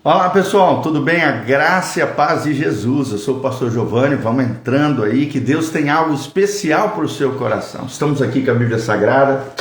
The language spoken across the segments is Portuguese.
Olá pessoal, tudo bem? A graça e a paz de Jesus. Eu sou o pastor Giovanni, vamos entrando aí, que Deus tem algo especial para o seu coração. Estamos aqui com a Bíblia Sagrada,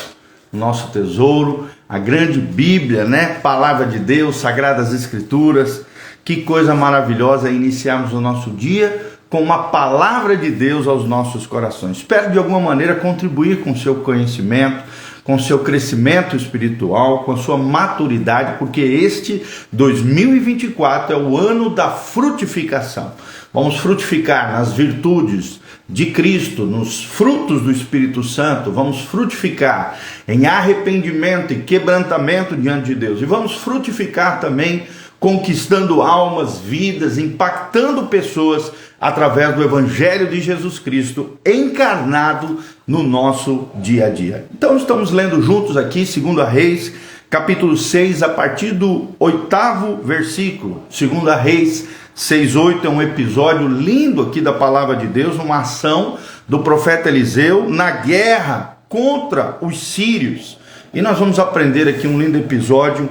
nosso tesouro, a grande Bíblia, né? Palavra de Deus, Sagradas Escrituras. Que coisa maravilhosa iniciarmos o nosso dia com uma palavra de Deus aos nossos corações. Espero de alguma maneira contribuir com o seu conhecimento, com o seu crescimento espiritual, com a sua maturidade, porque este 2024 é o ano da frutificação. Vamos frutificar nas virtudes de Cristo, nos frutos do Espírito Santo, vamos frutificar em arrependimento e quebrantamento diante de Deus, e vamos frutificar também conquistando almas, vidas, impactando pessoas através do Evangelho de Jesus Cristo encarnado no nosso dia a dia. Então estamos lendo juntos aqui 2 Reis, capítulo 6, a partir do 8º versículo. 2 Reis 6:8 é um episódio lindo aqui da palavra de Deus, uma ação do profeta Eliseu na guerra contra os sírios. E nós vamos aprender aqui um lindo episódio,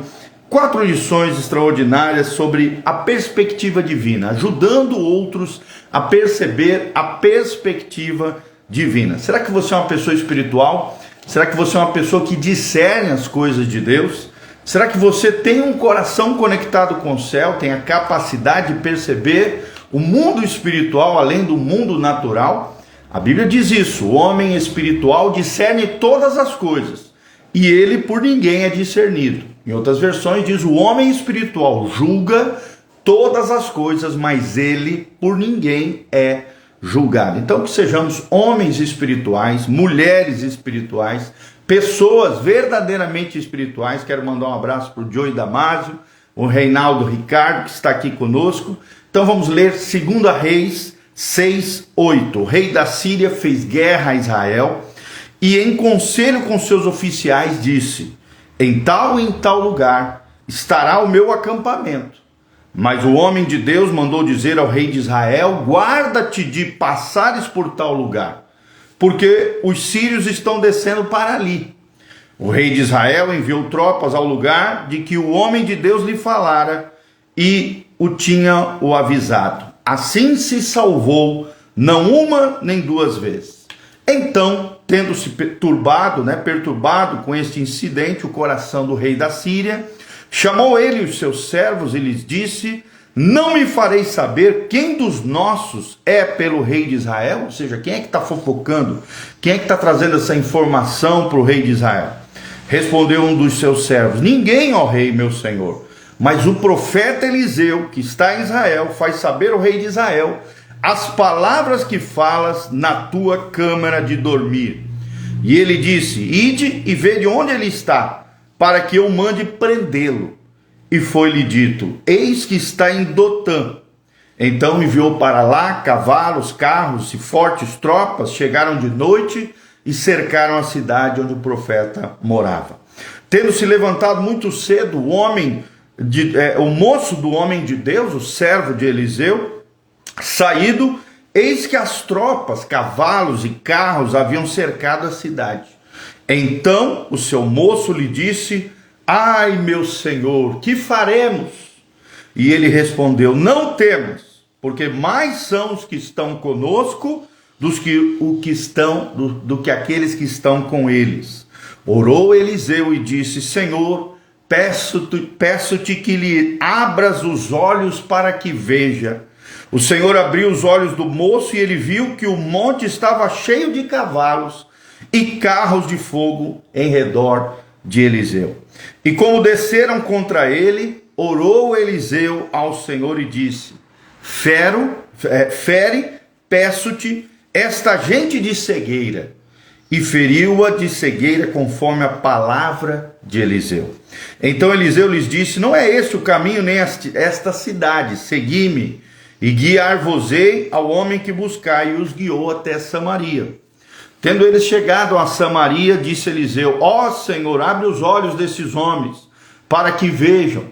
4 lições extraordinárias sobre a perspectiva divina, ajudando outros a perceber a perspectiva divina. Será que você é uma pessoa espiritual? Será que você é uma pessoa que discerne as coisas de Deus? Será que você tem um coração conectado com o céu, tem a capacidade de perceber o mundo espiritual além do mundo natural? A Bíblia diz isso: o homem espiritual discerne todas as coisas, e ele por ninguém é discernido. Em outras versões diz: o homem espiritual julga todas as coisas, mas ele por ninguém é julgado. Então que sejamos homens espirituais, mulheres espirituais, pessoas verdadeiramente espirituais. Quero mandar um abraço para o Joey Damasio, o Reinaldo Ricardo, que está aqui conosco. Então vamos ler 2 Reis 6:8. O rei da Síria fez guerra a Israel e em conselho com seus oficiais disse: em tal e em tal lugar estará o meu acampamento. Mas o homem de Deus mandou dizer ao rei de Israel: guarda-te de passares por tal lugar, porque os sírios estão descendo para ali. O rei de Israel enviou tropas ao lugar de que o homem de Deus lhe falara e o tinha avisado. Assim se salvou, não uma nem duas vezes. Então, tendo-se perturbado com este incidente, o coração do rei da Síria, chamou ele os seus servos e lhes disse: não me fareis saber quem dos nossos é pelo rei de Israel? Ou seja, quem é que está fofocando? Quem é que está trazendo essa informação para o rei de Israel? Respondeu um dos seus servos: ninguém, ó rei, meu senhor, mas o profeta Eliseu, que está em Israel, faz saber ao rei de Israel as palavras que falas na tua câmara de dormir. E ele disse: ide e vede onde ele está, para que eu mande prendê-lo. E foi-lhe dito: eis que está em Dotã. Então enviou para lá cavalos, carros e fortes tropas. Chegaram de noite e cercaram a cidade onde o profeta morava. Tendo se levantado muito cedo, o moço do homem de Deus, o servo de Eliseu, saído, eis que as tropas, cavalos e carros haviam cercado a cidade. Então o seu moço lhe disse: ai, meu senhor, que faremos? E ele respondeu: não temas, porque mais são os que estão conosco do que aqueles que estão com eles. Orou Eliseu e disse: Senhor, peço-te que lhe abras os olhos para que veja. O Senhor abriu os olhos do moço e ele viu que o monte estava cheio de cavalos e carros de fogo em redor de Eliseu. E como desceram contra ele, orou Eliseu ao Senhor e disse: fere, peço-te, esta gente de cegueira. E feriu-a de cegueira conforme a palavra de Eliseu. Então Eliseu lhes disse: não é este o caminho nem esta cidade, segui-me e guiar-vos-ei ao homem que buscai. E os guiou até Samaria. Tendo eles chegado a Samaria, disse Eliseu: ó Senhor, abre os olhos desses homens, para que vejam.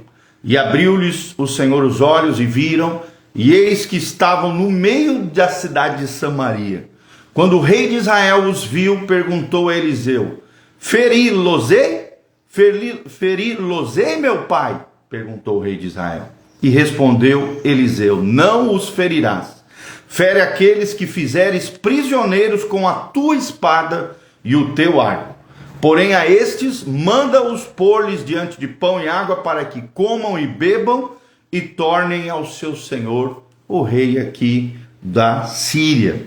E abriu-lhes o Senhor os olhos e viram, e eis que estavam no meio da cidade de Samaria. Quando o rei de Israel os viu, perguntou a Eliseu: feri-los-ei? Feri-los-ei, meu pai? Perguntou o rei de Israel. E respondeu Eliseu: não os ferirás. Fere aqueles que fizeres prisioneiros com a tua espada e o teu arco. Porém a estes manda-os pôr-lhes diante de pão e água, para que comam e bebam e tornem ao seu senhor, o rei aqui da Síria.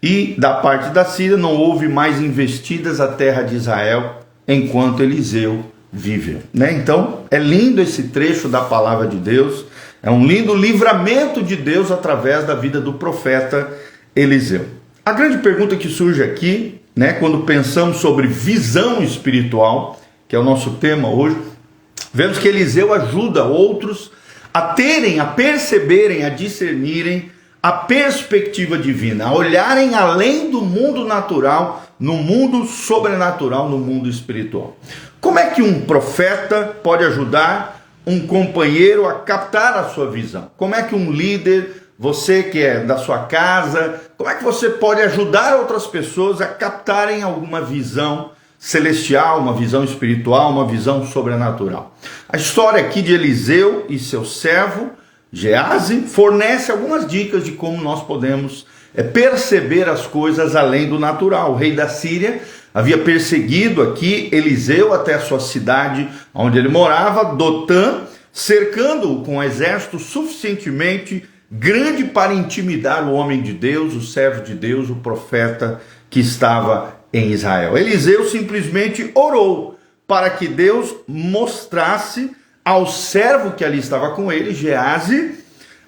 E da parte da Síria não houve mais investidas a terra de Israel enquanto Eliseu viveu. Então é lindo esse trecho da palavra de Deus. É um lindo livramento de Deus através da vida do profeta Eliseu. A grande pergunta que surge aqui, quando pensamos sobre visão espiritual, que é o nosso tema hoje, vemos que Eliseu ajuda outros a terem, a perceberem, a discernirem a perspectiva divina, a olharem além do mundo natural, no mundo sobrenatural, no mundo espiritual. Como é que um profeta pode ajudar um companheiro a captar a sua visão? Como é que um líder, você que é da sua casa, como é que você pode ajudar outras pessoas a captarem alguma visão celestial, uma visão espiritual, uma visão sobrenatural? A história aqui de Eliseu e seu servo Geazi fornece algumas dicas de como nós podemos perceber as coisas além do natural. O rei da Síria havia perseguido aqui Eliseu até a sua cidade onde ele morava, Dotã, cercando-o com um exército suficientemente grande para intimidar o homem de Deus, o servo de Deus, o profeta que estava em Israel. Eliseu simplesmente orou para que Deus mostrasse ao servo que ali estava com ele, Geazi,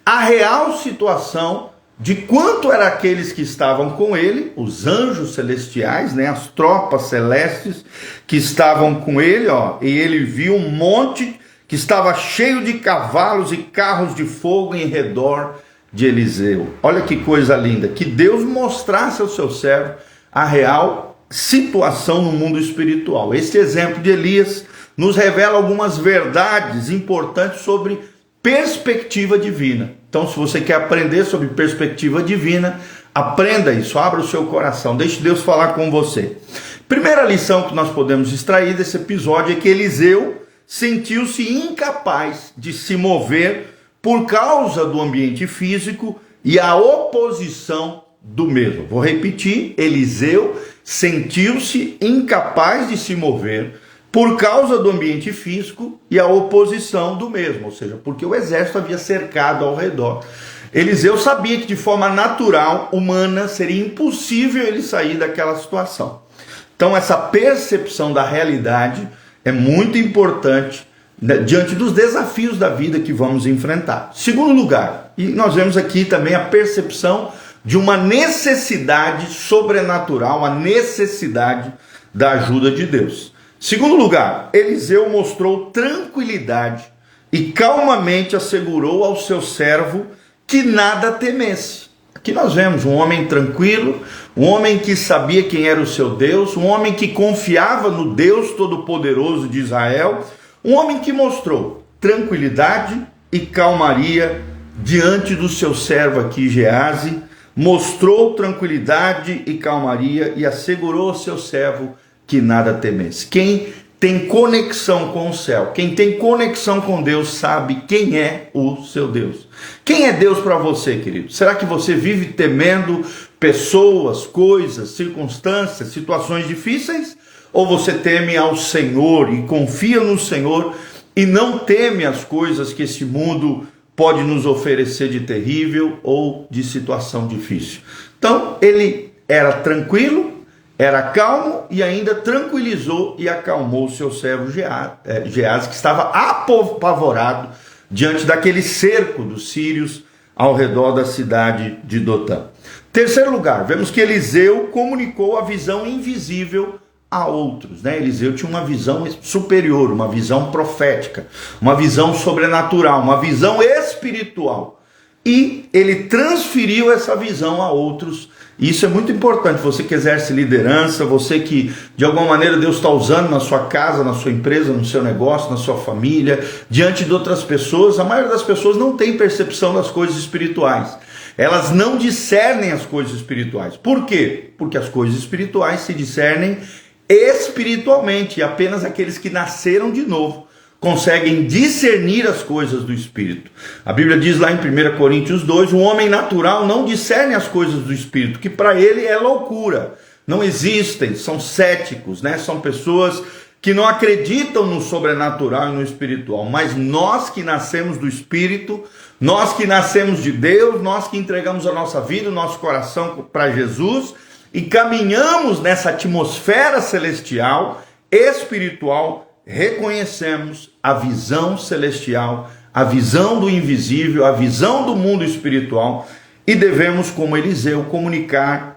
a real situação de quanto eram aqueles que estavam com ele, os anjos celestiais, as tropas celestes que estavam com ele, e ele viu um monte que estava cheio de cavalos e carros de fogo em redor de Eliseu. Olha que coisa linda, que Deus mostrasse ao seu servo a real situação no mundo espiritual. Este exemplo de Elias nos revela algumas verdades importantes sobre perspectiva divina. Então, se você quer aprender sobre perspectiva divina, aprenda isso, abra o seu coração, deixe Deus falar com você. Primeira lição que nós podemos extrair desse episódio é que Eliseu sentiu-se incapaz de se mover por causa do ambiente físico e a oposição do mesmo. Vou repetir, Eliseu sentiu-se incapaz de se mover por causa do ambiente físico e a oposição do mesmo, ou seja, porque o exército havia cercado ao redor. Eliseu sabia que de forma natural, humana, seria impossível ele sair daquela situação. Então essa percepção da realidade é muito importante diante dos desafios da vida que vamos enfrentar. Segundo lugar, e nós vemos aqui também a percepção de uma necessidade sobrenatural, a necessidade da ajuda de Deus. Segundo lugar, Eliseu mostrou tranquilidade e calmamente assegurou ao seu servo que nada temesse. Aqui nós vemos um homem tranquilo, um homem que sabia quem era o seu Deus, um homem que confiava no Deus Todo-Poderoso de Israel, um homem que mostrou tranquilidade e calmaria diante do seu servo aqui, Geazi, mostrou tranquilidade e calmaria e assegurou ao seu servo que nada temesse. Quem tem conexão com o céu, quem tem conexão com Deus, sabe quem é o seu Deus. Quem é Deus para você, querido? Será que você vive temendo pessoas, coisas, circunstâncias, situações difíceis? Ou você teme ao Senhor e confia no Senhor e não teme as coisas que esse mundo pode nos oferecer de terrível ou de situação difícil? Então, ele era tranquilo, era calmo e ainda tranquilizou e acalmou o seu servo Geazi, que estava apavorado diante daquele cerco dos sírios ao redor da cidade de Dotã. Terceiro lugar, vemos que Eliseu comunicou a visão invisível a outros. Eliseu tinha uma visão superior, uma visão profética, uma visão sobrenatural, uma visão espiritual. E ele transferiu essa visão a outros. E isso é muito importante, você que exerce liderança, você que de alguma maneira Deus está usando na sua casa, na sua empresa, no seu negócio, na sua família, diante de outras pessoas. A maioria das pessoas não tem percepção das coisas espirituais. Elas não discernem as coisas espirituais. Por quê? Porque as coisas espirituais se discernem espiritualmente, e apenas aqueles que nasceram de novo conseguem discernir as coisas do Espírito. A Bíblia diz lá em 1 Coríntios 2, o homem natural não discerne as coisas do Espírito, que para ele é loucura. Não existem, são céticos, né? São pessoas que não acreditam no sobrenatural e no espiritual. Mas nós que nascemos do Espírito, nós que nascemos de Deus, nós que entregamos a nossa vida, o nosso coração para Jesus e caminhamos nessa atmosfera celestial, espiritual, reconhecemos a visão celestial, a visão do invisível, a visão do mundo espiritual e devemos, como Eliseu, comunicar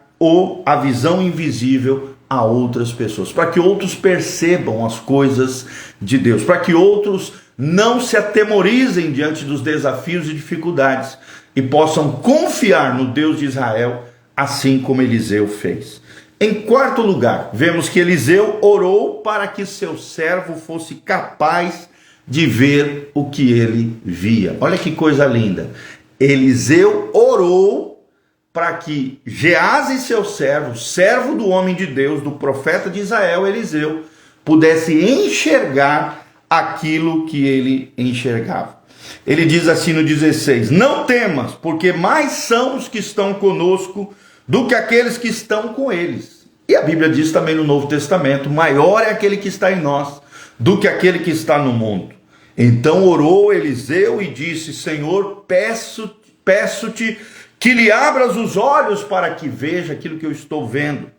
a visão invisível a outras pessoas, para que outros percebam as coisas de Deus, para que outros não se atemorizem diante dos desafios e dificuldades e possam confiar no Deus de Israel, assim como Eliseu fez. Em quarto lugar, vemos que Eliseu orou para que seu servo fosse capaz de ver o que ele via. Olha que coisa linda. Eliseu orou para que Geazi, seu servo do homem de Deus, do profeta de Israel, Eliseu, pudesse enxergar aquilo que ele enxergava. Ele diz assim no 16, não temas, porque mais são os que estão conosco do que aqueles que estão com eles. E a Bíblia diz também no Novo Testamento, maior é aquele que está em nós do que aquele que está no mundo. Então orou Eliseu e disse, Senhor, peço-te que lhe abras os olhos para que veja aquilo que eu estou vendo.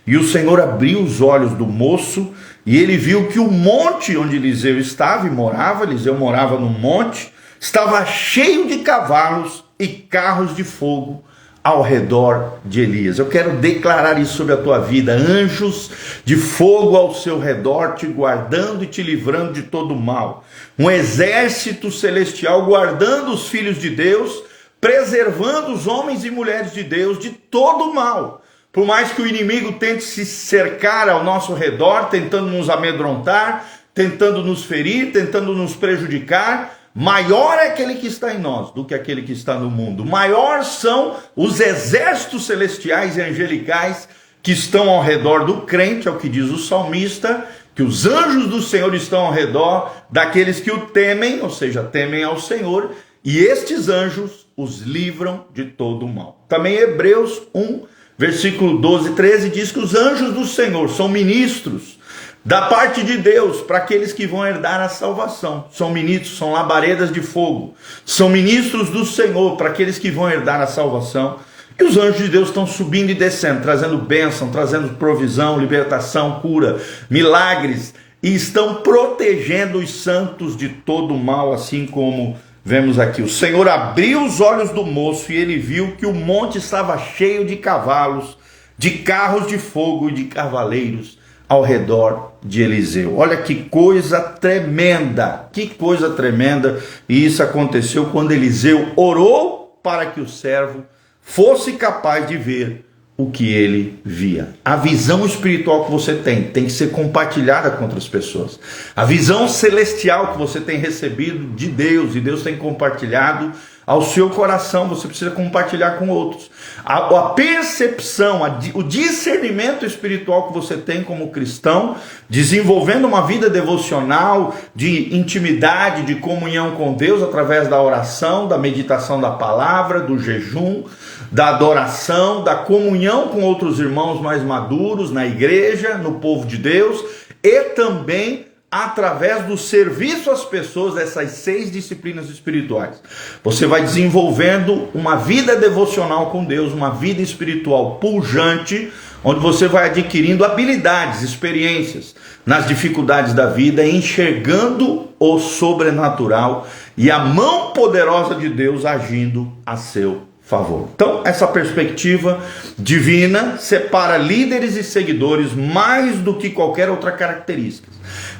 E o Senhor abriu os olhos do moço e ele viu que o monte onde Eliseu estava e morava, Eliseu morava num monte, estava cheio de cavalos e carros de fogo ao redor de Elias. Eu quero declarar isso sobre a tua vida, anjos de fogo ao seu redor, te guardando e te livrando de todo mal. Um exército celestial guardando os filhos de Deus, preservando os homens e mulheres de Deus de todo mal. Por mais que o inimigo tente se cercar ao nosso redor, tentando nos amedrontar, tentando nos ferir, tentando nos prejudicar, maior é aquele que está em nós do que aquele que está no mundo. Maior são os exércitos celestiais e angelicais que estão ao redor do crente, é o que diz o salmista, que os anjos do Senhor estão ao redor daqueles que o temem, ou seja, temem ao Senhor, e estes anjos os livram de todo o mal. Também Hebreus 1, versículo 12 e 13 diz que os anjos do Senhor são ministros da parte de Deus para aqueles que vão herdar a salvação. São ministros, são labaredas de fogo. São ministros do Senhor para aqueles que vão herdar a salvação. E os anjos de Deus estão subindo e descendo, trazendo bênção, trazendo provisão, libertação, cura, milagres. E estão protegendo os santos de todo o mal, assim como vemos aqui. O Senhor abriu os olhos do moço e ele viu que o monte estava cheio de cavalos, de carros de fogo e de cavaleiros ao redor de Eliseu. Olha que coisa tremenda, que coisa tremenda. E isso aconteceu quando Eliseu orou para que o servo fosse capaz de ver o que ele via. A visão espiritual que você tem que ser compartilhada com outras pessoas. A visão celestial que você tem recebido de Deus e Deus tem compartilhado ao seu coração, você precisa compartilhar com outros. A percepção, o discernimento espiritual que você tem como cristão, desenvolvendo uma vida devocional, de intimidade, de comunhão com Deus, através da oração, da meditação da palavra, do jejum, da adoração, da comunhão com outros irmãos mais maduros na igreja, no povo de Deus, e também através do serviço às pessoas, dessas 6 disciplinas espirituais. Você vai desenvolvendo uma vida devocional com Deus, uma vida espiritual pujante, onde você vai adquirindo habilidades, experiências nas dificuldades da vida, enxergando o sobrenatural e a mão poderosa de Deus agindo a seu favor. Então, essa perspectiva divina separa líderes e seguidores mais do que qualquer outra característica.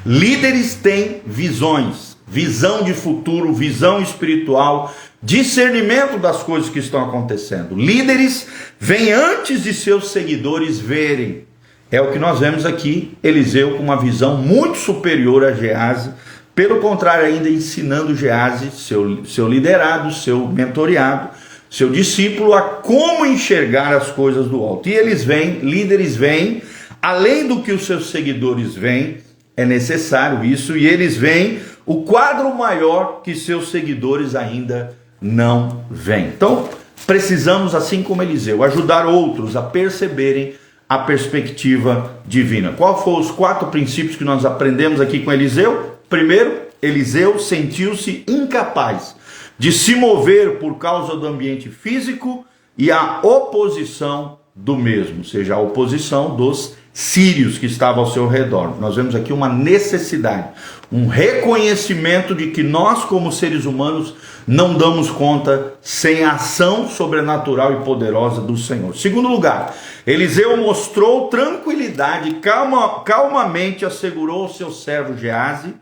Líderes têm visões, visão de futuro, visão espiritual, discernimento das coisas que estão acontecendo. Líderes vêm antes de seus seguidores verem. É o que nós vemos aqui, Eliseu com uma visão muito superior a Geazi, pelo contrário ainda ensinando Geazi, seu liderado, seu mentoreado, seu discípulo, a como enxergar as coisas do alto. E eles vêm, líderes vêm, além do que os seus seguidores veem, é necessário isso, e eles veem o quadro maior que seus seguidores ainda não veem. Então, precisamos, assim como Eliseu, ajudar outros a perceberem a perspectiva divina. Qual foram os 4 princípios que nós aprendemos aqui com Eliseu? Primeiro, Eliseu sentiu-se incapaz de se mover por causa do ambiente físico e a oposição do mesmo, ou seja, a oposição dos sírios que estavam ao seu redor. Nós vemos aqui uma necessidade, um reconhecimento de que nós, como seres humanos, não damos conta sem a ação sobrenatural e poderosa do Senhor. Segundo lugar, Eliseu mostrou tranquilidade, calmamente assegurou ao seu servo Geazi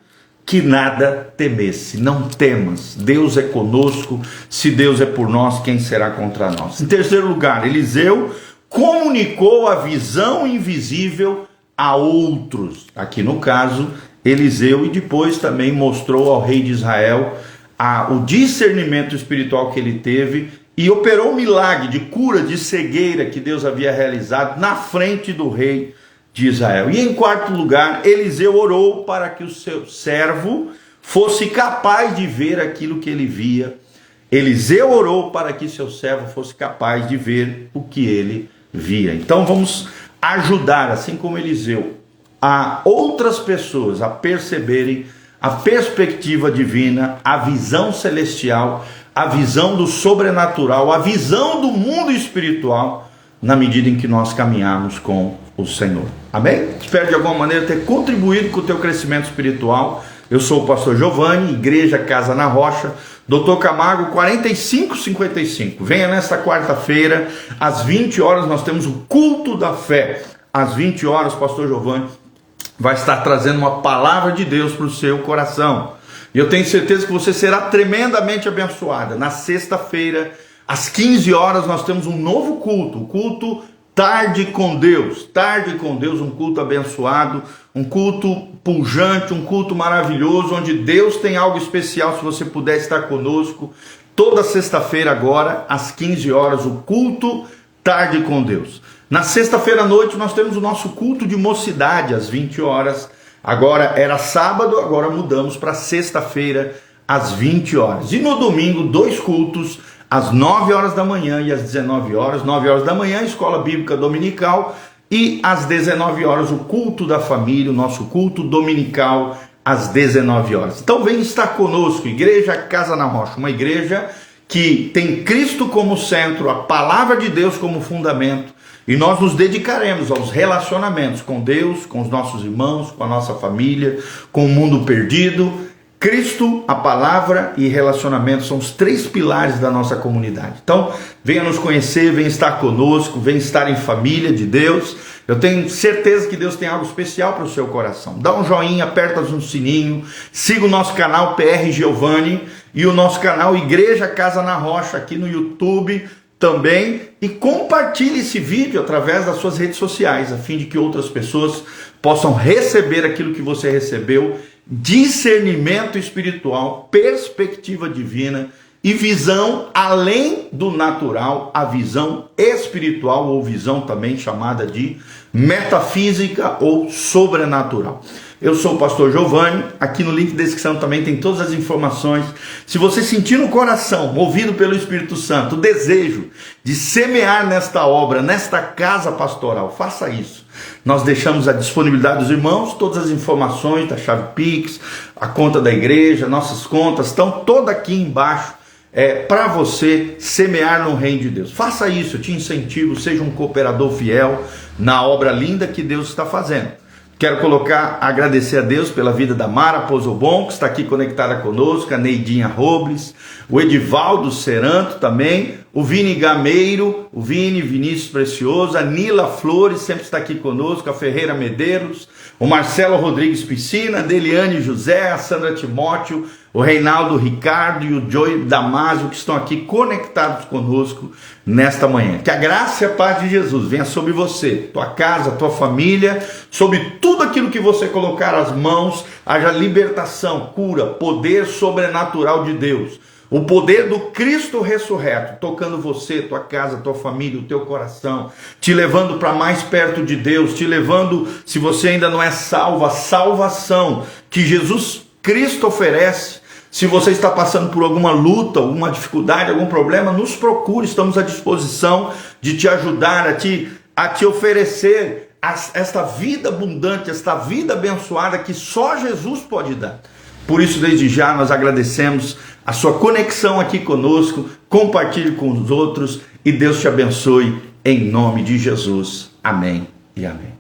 que nada temesse. Não temas, Deus é conosco. Se Deus é por nós, quem será contra nós? Em terceiro lugar, Eliseu comunicou a visão invisível a outros. Aqui no caso, Eliseu, e depois também mostrou ao rei de Israel o discernimento espiritual que ele teve e operou um milagre de cura de cegueira que Deus havia realizado na frente do rei de Israel. E em quarto lugar, Eliseu orou para que o seu servo fosse capaz de ver aquilo que ele via. Eliseu orou para que seu servo fosse capaz de ver o que ele via. Então vamos ajudar, assim como Eliseu, a outras pessoas a perceberem a perspectiva divina, a visão celestial, a visão do sobrenatural, a visão do mundo espiritual, na medida em que nós caminharmos com o Senhor. Amém? Espero de alguma maneira ter contribuído com o teu crescimento espiritual. Eu sou o pastor Giovanni, Igreja Casa na Rocha, Dr. Camargo 4555. Venha nesta quarta-feira, às 20 horas, nós temos o culto da fé. Às 20 horas, o pastor Giovanni vai estar trazendo uma palavra de Deus para o seu coração. E eu tenho certeza que você será tremendamente abençoada. Na sexta-feira, às 15 horas, nós temos um novo culto, o culto Tarde com Deus. Tarde com Deus, um culto abençoado, um culto pujante, um culto maravilhoso, onde Deus tem algo especial. Se você puder estar conosco, toda sexta-feira agora, às 15 horas, o culto Tarde com Deus. Na sexta-feira à noite, nós temos o nosso culto de mocidade, às 20 horas. Agora era sábado, agora mudamos para sexta-feira, às 20 horas. E no domingo, 2 cultos, às 9 horas da manhã e às 19 horas. 9 horas da manhã, Escola Bíblica Dominical. E às 19 horas, o culto da família, o nosso culto dominical, às 19 horas. Então vem estar conosco, Igreja Casa na Rocha, uma igreja que tem Cristo como centro, a palavra de Deus como fundamento, e nós nos dedicaremos aos relacionamentos com Deus, com os nossos irmãos, com a nossa família, com o mundo perdido. Cristo, a palavra e relacionamento são os 3 pilares da nossa comunidade. Então, venha nos conhecer, venha estar conosco, venha estar em família de Deus. Eu tenho certeza que Deus tem algo especial para o seu coração. Dá um joinha, aperta no sininho, siga o nosso canal PR Giovanni e o nosso canal Igreja Casa na Rocha aqui no YouTube também, e compartilhe esse vídeo através das suas redes sociais, a fim de que outras pessoas possam receber aquilo que você recebeu, discernimento espiritual, perspectiva divina e visão além do natural, a visão espiritual, ou visão também chamada de metafísica ou sobrenatural. Eu sou o pastor Giovanni, aqui no link de descrição também tem todas as informações. Se você sentir no coração, movido pelo Espírito Santo, o desejo de semear nesta obra, nesta casa pastoral, faça isso. Nós deixamos à disponibilidade dos irmãos todas as informações da chave Pix, a conta da igreja, nossas contas estão todas aqui embaixo, para você semear no reino de Deus. Faça isso, eu te incentivo, seja um cooperador fiel na obra linda que Deus está fazendo. Quero agradecer a Deus pela vida da Mara Pozobon, que está aqui conectada conosco, a Neidinha Robles, o Edivaldo Seranto também, o Vini Gameiro, o Vinícius Precioso, a Nila Flores sempre está aqui conosco, a Ferreira Medeiros, o Marcelo Rodrigues Piscina, a Deliane José, a Sandra Timóteo, o Reinaldo Ricardo e o Joey Damasio, que estão aqui conectados conosco nesta manhã. Que a graça e a paz de Jesus venha sobre você, tua casa, tua família, sobre tudo aquilo que você colocar as mãos, haja libertação, cura, poder sobrenatural de Deus. O poder do Cristo ressurreto, tocando você, tua casa, tua família, o teu coração, te levando para mais perto de Deus, te levando, se você ainda não é salvo, a salvação que Jesus Cristo oferece. Se você está passando por alguma luta, alguma dificuldade, algum problema, nos procure, estamos à disposição de te ajudar, a te oferecer esta vida abundante, esta vida abençoada que só Jesus pode dar. Por isso, desde já, nós agradecemos a sua conexão aqui conosco, compartilhe com os outros e Deus te abençoe em nome de Jesus. Amém e amém.